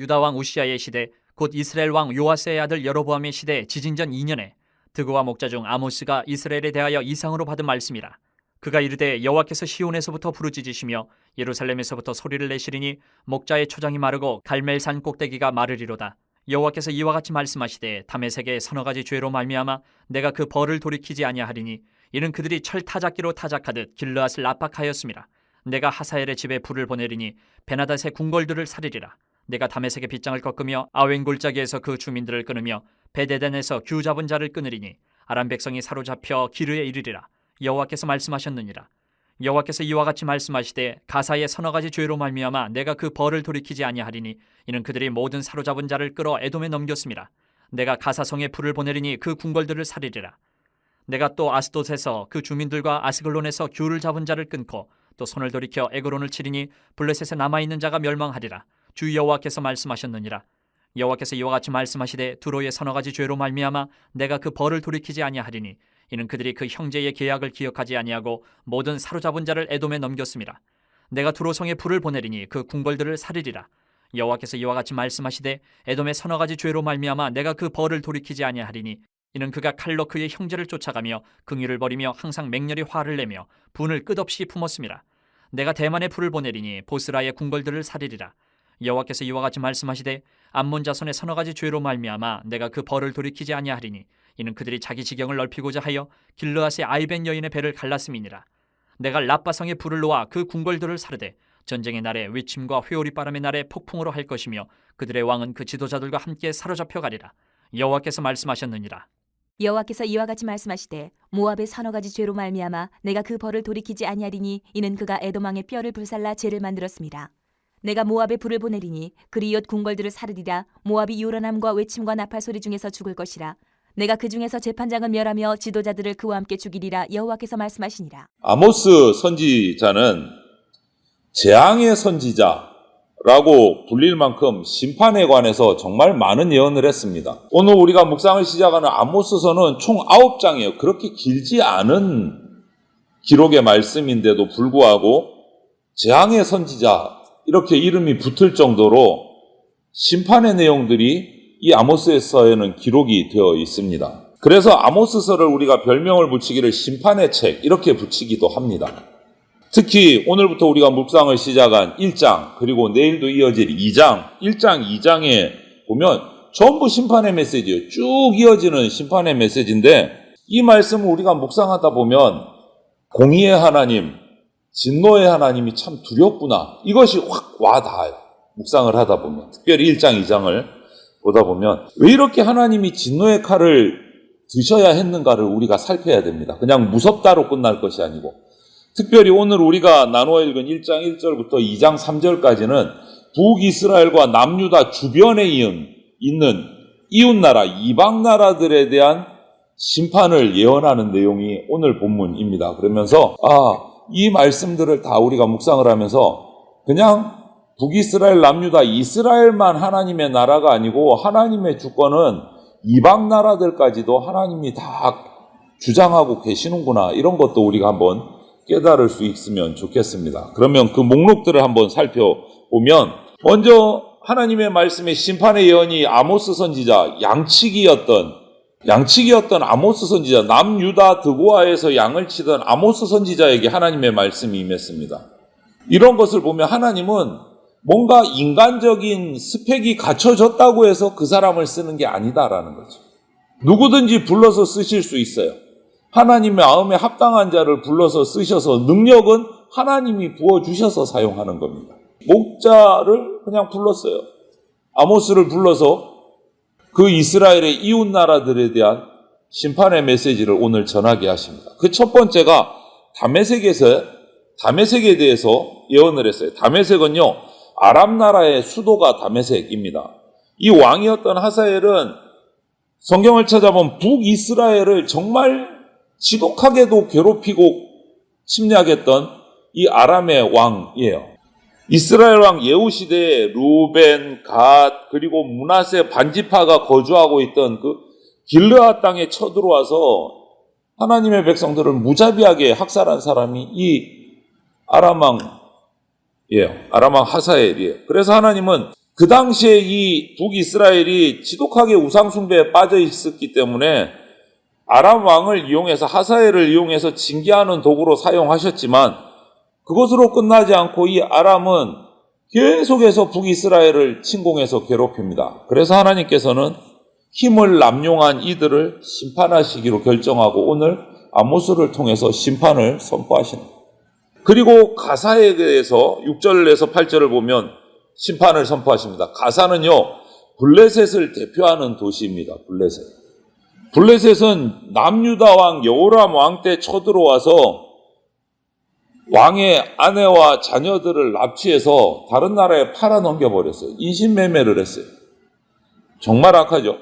유다 왕 우시아의 시대 곧 이스라엘 왕 요아스의 아들 여로보암의 시대 지진전 2년에 드고와 목자 중 아모스가 이스라엘에 대하여 이상으로 받은 말씀이라. 그가 이르되 여호와께서 시온에서부터 부르짖으시며 예루살렘에서부터 소리를 내시리니 목자의 초장이 마르고 갈멜산 꼭대기가 마르리로다. 여호와께서 이와 같이 말씀하시되 다메섹의 서너 가지 죄로 말미암아 내가 그 벌을 돌이키지 아니하리니 이는 그들이 철 타작기로 타작하듯 길르앗을 압박하였음이라. 내가 하사엘의 집에 불을 보내리니 베나닷의 궁궐들을 살리리라. 내가 다메섹의 빗장을 꺾으며 아웬 골짜기에서 그 주민들을 끊으며 베데덴에서 규 잡은 자를 끊으리니 아람 백성이 사로잡혀 기르에 이르리라. 여호와께서 말씀하셨느니라. 여호와께서 이와 같이 말씀하시되 가사의 서너 가지 죄로 말미암아 내가 그 벌을 돌이키지 아니하리니 이는 그들이 모든 사로잡은 자를 끌어 에돔에 넘겼음이라. 내가 가사성에 불을 보내리니 그 궁궐들을 살리리라. 내가 또 아스돗에서 그 주민들과 아스글론에서 규를 잡은 자를 끊고 또 손을 돌이켜 에그론을 치리니 블레셋에 남아있는 자가 멸망하리라. 주 여호와께서 말씀하셨느니라. 여호와께서 이와 같이 말씀하시되 두로의 서너 가지 죄로 말미암아 내가 그 벌을 돌이키지 아니하리니 이는 그들이 그 형제의 계약을 기억하지 아니하고 모든 사로잡은 자를 에돔에 넘겼음이라. 내가 두로성에 불을 보내리니 그 궁궐들을 살리리라. 여호와께서 이와 같이 말씀하시되 에돔의 서너 가지 죄로 말미암아 내가 그 벌을 돌이키지 아니하리니 이는 그가 칼로 그의 형제를 쫓아가며 긍휼을 버리며 항상 맹렬히 화를 내며 분을 끝없이 품었음이라. 내가 대만에 불을 보내리니 보스라의 궁궐들을 살리리라. 여호와께서 이와 같이 말씀하시되 암몬 자손의 서너 가지 죄로 말미암아 내가 그 벌을 돌이키지 아니하리니 이는 그들이 자기 지경을 넓히고자 하여 길르앗의 아이벤 여인의 배를 갈랐음이니라. 내가 라빠성에 불을 놓아 그 궁궐들을 사르되 전쟁의 날에 외침과 회오리 바람의 날에 폭풍으로 할 것이며 그들의 왕은 그 지도자들과 함께 사로잡혀 가리라. 여호와께서 말씀하셨느니라. 여호와께서 이와 같이 말씀하시되 모압의 서너 가지 죄로 말미암아 내가 그 벌을 돌이키지 아니하리니 이는 그가 에돔 왕의 뼈를 불살라 죄를 만들었습니다. 내가 모압에 불을 보내리니 그리옷 궁궐들을 사르리라. 모압이 요란함과 외침과 나팔 소리 중에서 죽을 것이라. 내가 그 중에서 재판장을 멸하며 지도자들을 그와 함께 죽이리라. 여호와께서 말씀하시니라. 아모스 선지자는 재앙의 선지자라고 불릴 만큼 심판에 관해서 정말 많은 예언을 했습니다. 오늘 우리가 묵상을 시작하는 아모스서는 총 9장이에요. 그렇게 길지 않은 기록의 말씀인데도 불구하고 재앙의 선지자 이렇게 이름이 붙을 정도로 심판의 내용들이 이 아모스서에는 기록이 되어 있습니다. 그래서 아모스서를 우리가 별명을 붙이기를 심판의 책 이렇게 붙이기도 합니다. 특히 오늘부터 우리가 묵상을 시작한 1장 그리고 내일도 이어질 2장 1장 2장에 보면 전부 심판의 메시지예요. 쭉 이어지는 심판의 메시지인데 이 말씀을 우리가 묵상하다 보면 공의의 하나님, 진노의 하나님이 참 두렵구나 이것이 확 와닿아요. 묵상을 하다 보면 특별히 1장 2장을 보다 보면 왜 이렇게 하나님이 진노의 칼을 드셔야 했는가를 우리가 살펴야 됩니다. 그냥 무섭다로 끝날 것이 아니고 특별히 오늘 우리가 나누어 읽은 1장 1절부터 2장 3절까지는 북이스라엘과 남유다 주변에 있는 이웃나라, 이방나라들에 대한 심판을 예언하는 내용이 오늘 본문입니다. 그러면서 이 말씀들을 다 우리가 묵상을 하면서 그냥 북이스라엘, 남유다, 이스라엘만 하나님의 나라가 아니고 하나님의 주권은 이방나라들까지도 하나님이 다 주장하고 계시는구나 이런 것도 우리가 한번 깨달을 수 있으면 좋겠습니다. 그러면 그 목록들을 한번 살펴보면 먼저 하나님의 말씀의 심판의 예언이 아모스 선지자 양치기였던 아모스 선지자 남유다 드고아에서 양을 치던 아모스 선지자에게 하나님의 말씀이 임했습니다. 이런 것을 보면 하나님은 뭔가 인간적인 스펙이 갖춰졌다고 해서 그 사람을 쓰는 게 아니다라는 거죠. 누구든지 불러서 쓰실 수 있어요. 하나님의 마음에 합당한 자를 불러서 쓰셔서 능력은 하나님이 부어주셔서 사용하는 겁니다. 목자를 그냥 불렀어요. 아모스를 불러서 그 이스라엘의 이웃 나라들에 대한 심판의 메시지를 오늘 전하게 하십니다. 그 첫 번째가 다메섹에 대해서 예언을 했어요. 다메섹은요, 아람 나라의 수도가 다메섹입니다. 이 왕이었던 하사엘은 성경을 찾아보면 북이스라엘을 정말 지독하게도 괴롭히고 침략했던 이 아람의 왕이에요. 이스라엘 왕 예후 시대에 루벤, 갓, 그리고 므낫세 반지파가 거주하고 있던 그 길르앗 땅에 쳐들어와서 하나님의 백성들을 무자비하게 학살한 사람이 이 아람 왕 하사엘이에요. 그래서 하나님은 그 당시에 이 북이스라엘이 지독하게 우상숭배에 빠져 있었기 때문에 아람 왕을 이용해서 하사엘을 이용해서 징계하는 도구로 사용하셨지만 그것으로 끝나지 않고 이 아람은 계속해서 북이스라엘을 침공해서 괴롭힙니다. 그래서 하나님께서는 힘을 남용한 이들을 심판하시기로 결정하고 오늘 아모스를 통해서 심판을 선포하시는 거예요. 그리고 가사에 대해서 6절에서 8절을 보면 심판을 선포하십니다. 가사는요, 블레셋을 대표하는 도시입니다. 블레셋은 남유다 왕 여호람 왕 때 쳐들어와서 왕의 아내와 자녀들을 납치해서 다른 나라에 팔아넘겨버렸어요. 인신매매를 했어요. 정말 악하죠.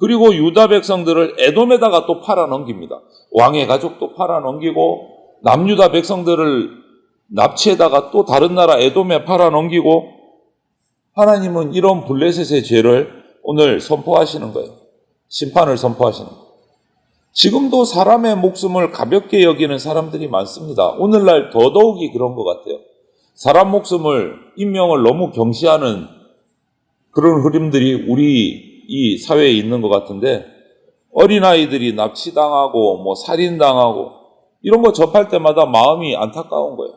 그리고 유다 백성들을 에돔에다가 또 팔아넘깁니다. 왕의 가족도 팔아넘기고 남유다 백성들을 납치에다가 또 다른 나라 에돔에 팔아넘기고 하나님은 이런 블레셋의 죄를 오늘 선포하시는 거예요. 심판을 선포하시는 거예요. 지금도 사람의 목숨을 가볍게 여기는 사람들이 많습니다. 오늘날 더더욱이 그런 것 같아요. 사람 목숨을, 인명을 너무 경시하는 그런 흐름들이 우리 이 사회에 있는 것 같은데 어린아이들이 납치당하고 살인당하고 이런 거 접할 때마다 마음이 안타까운 거예요.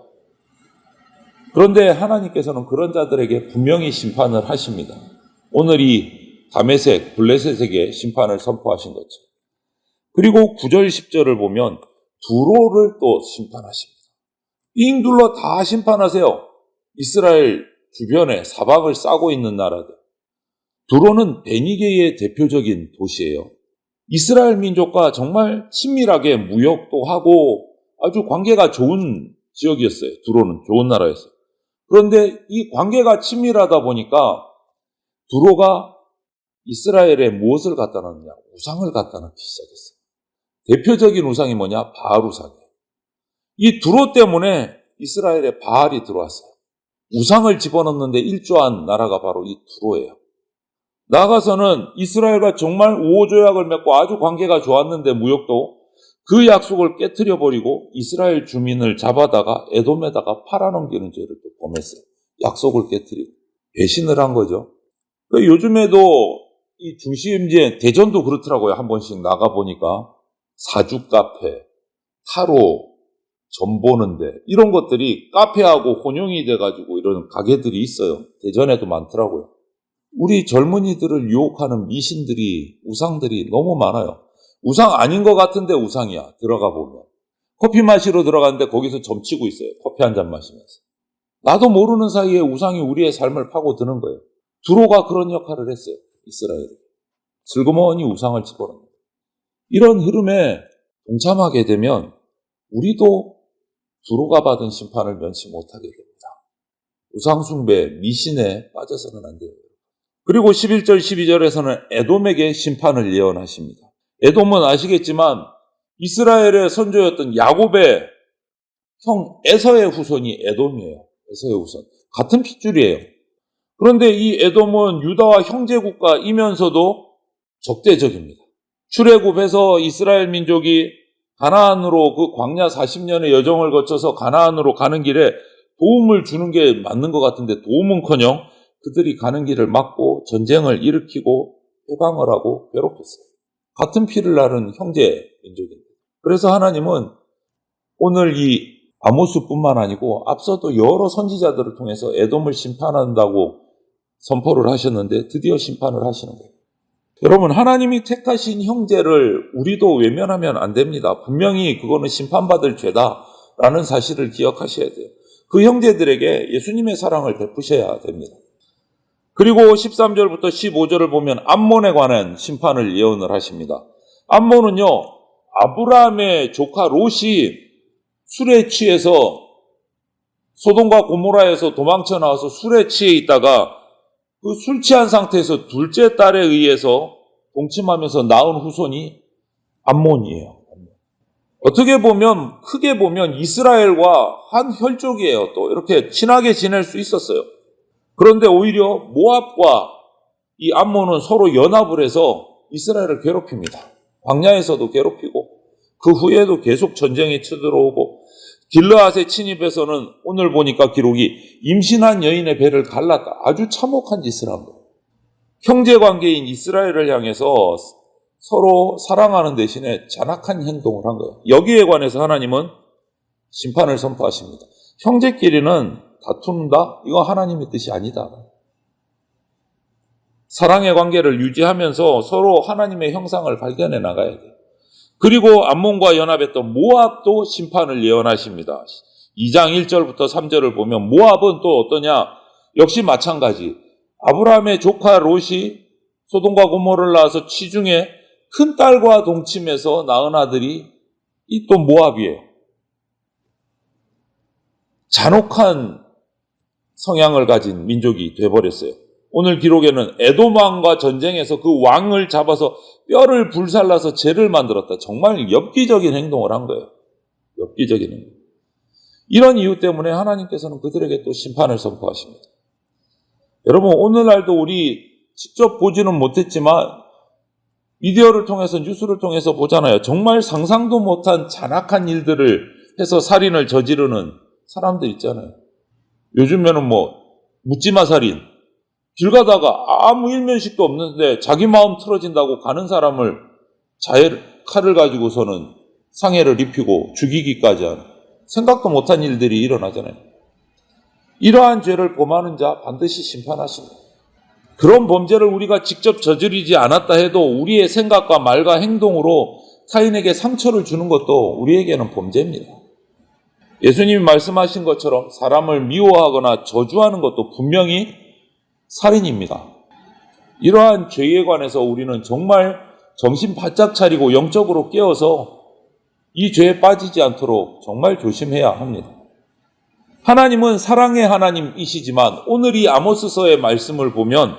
그런데 하나님께서는 그런 자들에게 분명히 심판을 하십니다. 오늘 이 다메섹, 블레셋에게 심판을 선포하신 거죠. 그리고 9절, 10절을 보면 두로를 또 심판하십니다. 빙 둘러 다 심판하세요. 이스라엘 주변에 사박을 싸고 있는 나라들. 두로는 베니게의 대표적인 도시예요. 이스라엘 민족과 정말 친밀하게 무역도 하고 아주 관계가 좋은 지역이었어요. 두로는 좋은 나라였어요. 그런데 이 관계가 친밀하다 보니까 두로가 이스라엘에 무엇을 갖다 놨냐? 우상을 갖다 놓기 시작했어요. 대표적인 우상이 뭐냐? 바알 우상이에요. 이 두로 때문에 이스라엘에 바알이 들어왔어요. 우상을 집어넣는데 일조한 나라가 바로 이 두로예요. 나아가서는 이스라엘과 정말 우호조약을 맺고 아주 관계가 좋았는데 무역도 그 약속을 깨트려버리고 이스라엘 주민을 잡아다가 에돔에다가 팔아넘기는 죄를 또 범했어요. 약속을 깨트리고 배신을 한 거죠. 요즘에도 이 중심지에 대전도 그렇더라고요. 한 번씩 나가보니까 사주 카페, 타로, 점 보는데 이런 것들이 카페하고 혼용이 돼가지고 이런 가게들이 있어요. 대전에도 많더라고요. 우리 젊은이들을 유혹하는 미신들이, 우상들이 너무 많아요. 우상 아닌 것 같은데 우상이야. 들어가 보면. 커피 마시러 들어갔는데 거기서 점치고 있어요. 커피 한 잔 마시면서. 나도 모르는 사이에 우상이 우리의 삶을 파고드는 거예요. 두로가 그런 역할을 했어요. 이스라엘이. 슬그머니 우상을 집어넣는. 이런 흐름에 동참하게 되면 우리도 두로가 받은 심판을 면치 못하게 됩니다. 우상숭배, 미신에 빠져서는 안 돼요. 그리고 11절, 12절에서는 에돔에게 심판을 예언하십니다. 에돔은 아시겠지만 이스라엘의 선조였던 야곱의 형 에서의 후손이 에돔이에요. 에서의 후손. 같은 핏줄이에요. 그런데 이 에돔은 유다와 형제국가이면서도 적대적입니다. 출애굽해서 이스라엘 민족이 가나안으로 그 광야 40년의 여정을 거쳐서 가나안으로 가는 길에 도움을 주는 게 맞는 것 같은데 도움은커녕 그들이 가는 길을 막고 전쟁을 일으키고 해방을 하고 괴롭혔어요. 같은 피를 나른 형제 민족입니다. 그래서 하나님은 오늘 이 아모스뿐만 아니고 앞서도 여러 선지자들을 통해서 에돔을 심판한다고 선포를 하셨는데 드디어 심판을 하시는 거예요. 여러분, 하나님이 택하신 형제를 우리도 외면하면 안 됩니다. 분명히 그거는 심판받을 죄다라는 사실을 기억하셔야 돼요. 그 형제들에게 예수님의 사랑을 베푸셔야 됩니다. 그리고 13절부터 15절을 보면 암몬에 관한 심판을 예언을 하십니다. 암몬은요, 아브라함의 조카 롯이 술에 취해서 소돔과 고모라에서 도망쳐 나와서 술에 취해 있다가 그 술 취한 상태에서 둘째 딸에 의해서 동침하면서 낳은 후손이 암몬이에요. 어떻게 보면, 크게 보면 이스라엘과 한 혈족이에요. 또 이렇게 친하게 지낼 수 있었어요. 그런데 오히려 모압과 이 암몬은 서로 연합을 해서 이스라엘을 괴롭힙니다. 광야에서도 괴롭히고 그 후에도 계속 전쟁이 쳐들어오고 길르앗에 침입해서는 오늘 보니까 기록이 임신한 여인의 배를 갈랐다. 아주 참혹한 짓을 한 거예요. 형제관계인 이스라엘을 향해서 서로 사랑하는 대신에 잔악한 행동을 한 거예요. 여기에 관해서 하나님은 심판을 선포하십니다. 형제끼리는 다툰다? 이거 하나님의 뜻이 아니다. 사랑의 관계를 유지하면서 서로 하나님의 형상을 발견해 나가야 돼요. 그리고 암몬과 연합했던 모압도 심판을 예언하십니다. 2장 1절부터 3절을 보면 모압은 또 어떠냐? 역시 마찬가지. 아브라함의 조카 롯이 소돔과 고모를 낳아서 치중에 큰 딸과 동침해서 낳은 아들이 이 또 모압이에요. 잔혹한 성향을 가진 민족이 돼버렸어요. 오늘 기록에는 에돔 왕과 전쟁에서 그 왕을 잡아서 뼈를 불살라서 죄를 만들었다. 정말 엽기적인 행동을 한 거예요. 엽기적인 행동. 이런 이유 때문에 하나님께서는 그들에게 또 심판을 선포하십니다. 여러분, 오늘날도 우리 직접 보지는 못했지만 미디어를 통해서, 뉴스를 통해서 보잖아요. 정말 상상도 못한 잔악한 일들을 해서 살인을 저지르는 사람들 있잖아요. 요즘에는 묻지마 살인. 길 가다가 아무 일면식도 없는데 자기 마음 틀어진다고 가는 사람을 칼을 가지고서는 상해를 입히고 죽이기까지 하는 생각도 못한 일들이 일어나잖아요. 이러한 죄를 범하는 자 반드시 심판하신다. 그런 범죄를 우리가 직접 저지르지 않았다 해도 우리의 생각과 말과 행동으로 타인에게 상처를 주는 것도 우리에게는 범죄입니다. 예수님이 말씀하신 것처럼 사람을 미워하거나 저주하는 것도 분명히 살인입니다. 이러한 죄에 관해서 우리는 정말 정신 바짝 차리고 영적으로 깨어서 이 죄에 빠지지 않도록 정말 조심해야 합니다. 하나님은 사랑의 하나님이시지만 오늘 이 아모스서의 말씀을 보면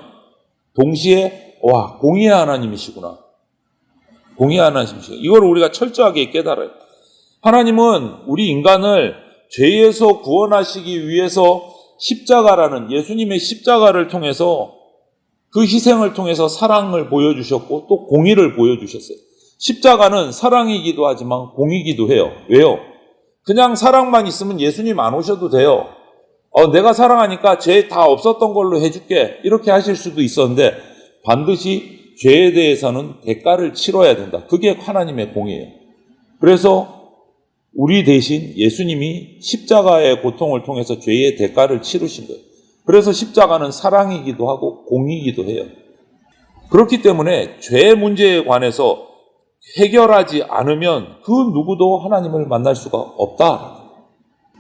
동시에 공의의 하나님이시구나. 공의의 하나님이시구나. 이걸 우리가 철저하게 깨달아요. 하나님은 우리 인간을 죄에서 구원하시기 위해서 십자가라는 예수님의 십자가를 통해서 그 희생을 통해서 사랑을 보여주셨고 또 공의를 보여주셨어요. 십자가는 사랑이기도 하지만 공의기도 해요. 왜요? 그냥 사랑만 있으면 예수님 안 오셔도 돼요. 내가 사랑하니까 죄 다 없었던 걸로 해줄게. 이렇게 하실 수도 있었는데 반드시 죄에 대해서는 대가를 치러야 된다. 그게 하나님의 공의예요. 그래서 우리 대신 예수님이 십자가의 고통을 통해서 죄의 대가를 치르신 거예요. 그래서 십자가는 사랑이기도 하고 공의이기도 해요. 그렇기 때문에 죄 문제에 관해서 해결하지 않으면 그 누구도 하나님을 만날 수가 없다.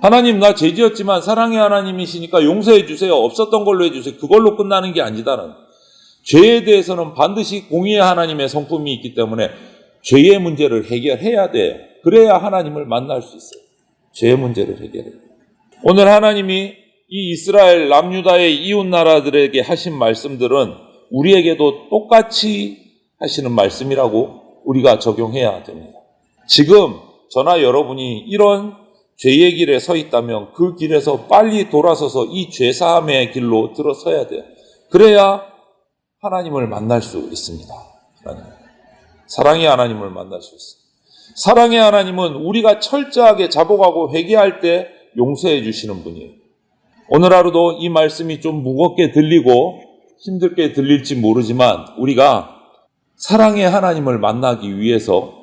하나님, 나 죄 지었지만 사랑의 하나님이시니까 용서해 주세요. 없었던 걸로 해주세요. 그걸로 끝나는 게 아니다는. 죄에 대해서는 반드시 공의의 하나님의 성품이 있기 때문에 죄의 문제를 해결해야 돼요. 그래야 하나님을 만날 수 있어요. 죄의 문제를 해결해요. 오늘 하나님이 이 이스라엘 남유다의 이웃 나라들에게 하신 말씀들은 우리에게도 똑같이 하시는 말씀이라고 우리가 적용해야 됩니다. 지금 저나 여러분이 이런 죄의 길에 서 있다면 그 길에서 빨리 돌아서서 이 죄사함의 길로 들어서야 돼요. 그래야 하나님을 만날 수 있습니다. 사랑의 하나님을 만날 수 있습니다. 사랑의 하나님은 우리가 철저하게 자복하고 회개할 때 용서해 주시는 분이에요. 오늘 하루도 이 말씀이 좀 무겁게 들리고 힘들게 들릴지 모르지만 우리가 사랑의 하나님을 만나기 위해서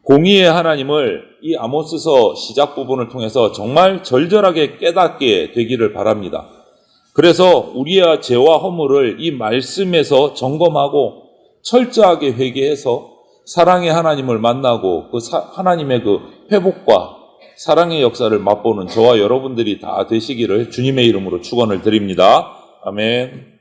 공의의 하나님을 이 아모스서 시작 부분을 통해서 정말 절절하게 깨닫게 되기를 바랍니다. 그래서 우리의 죄와 허물을 이 말씀에서 점검하고 철저하게 회개해서 사랑의 하나님을 만나고 그 하나님의 그 회복과 사랑의 역사를 맛보는 저와 여러분들이 다 되시기를 주님의 이름으로 축원을 드립니다. 아멘.